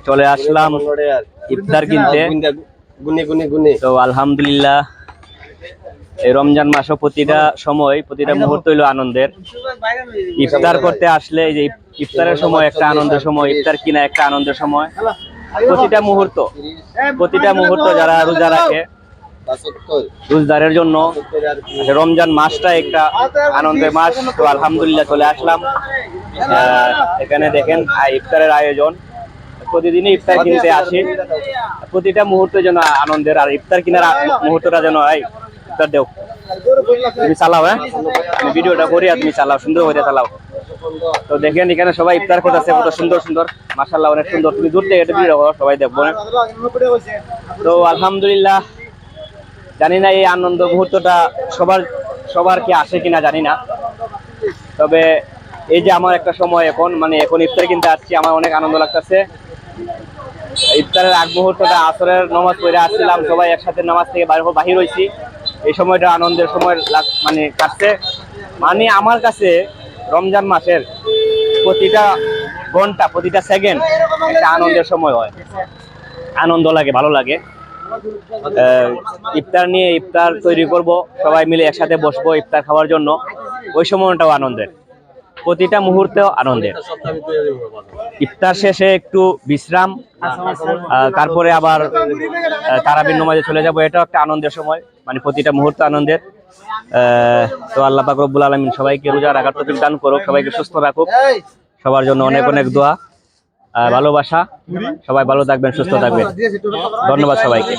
চলে আসলাম ইফতার কিনতে। তো আলহামদুলিল্লাহ এই রমজান মাসও প্রতিটা সময় প্রতিটা মুহূর্ত হইলো আনন্দের। ইফতার করতে আসলে এই যে ইফতারের সময় একটা আনন্দের সময়, ইফতার কিনা একটা আনন্দের সময়। প্রতিটা মুহূর্ত যারা রোজা রাখে রোজদারের জন্য রমজান মাসটা একটা আনন্দের মাস। তো আলহামদুলিল্লাহ চলে আসলাম এখানে। দেখেন ইফতারের আয়োজন, প্রতিদিনই ইফতার কিনতে আসি। প্রতিটা মুহূর্ত যেন আনন্দের, আর ইফতার কেনার মুহূর্তটা যেন ইফতার দেও তুমি চালাও। হ্যাঁ, আমি ভিডিওটা করি আর তুমি চালাও, সুন্দর করে চালাও। তো দেখেন এখানে সবাই ইফতার করতেছে, কত সুন্দর সুন্দর, মাশাআল্লাহ অনেক সুন্দর। তুমি দূর থেকে এটা ভিডিও সবাই দেখবো। তো আলহামদুলিল্লাহ, জানি না এই আনন্দ মুহূর্তটা সবার কি আসে কিনা জানি না, তবে এই যে আমার একটা সময় এখন ইফতার কিনতে আসছি, আমার অনেক আনন্দ লাগতেছে। ইফতারের আগ মুহূর্তটা আসরের নামাজ পড়ে আসছিলাম, সবাই একসাথে নামাজ থেকে বাহির হয়েছি। এই সময়টা আনন্দের সময় কাটছে। আমার কাছে রমজান মাসের প্রতিটা ঘন্টা প্রতিটা সেকেন্ড একটা আনন্দের সময় হয়, আনন্দ লাগে, ভালো লাগে। ইফতার তৈরি করব, সবাই মিলে একসাথে বসবো ইফতার খাওয়ার জন্য। ওই সময়টাও আনন্দের, প্রতিটা মুহূর্তেও আনন্দের। ইফতার শেষে একটু বিশ্রাম, তারপরে আবার তারাবির নামাজে চলে যাব। এটাও একটা আনন্দের সময়, প্রতিটা মুহূর্ত আনন্দের। তো আল্লাহ পাক রব্বুল আলামিন সবাইকে রোজা রাখার তৌফিক দান করুক, সবাইকে সুস্থ রাখুক। সবার জন্য অনেক অনেক দোয়া, ভালোবাসা। সবাই ভালো থাকবেন, সুস্থ থাকবেন। ধন্যবাদ সবাইকে।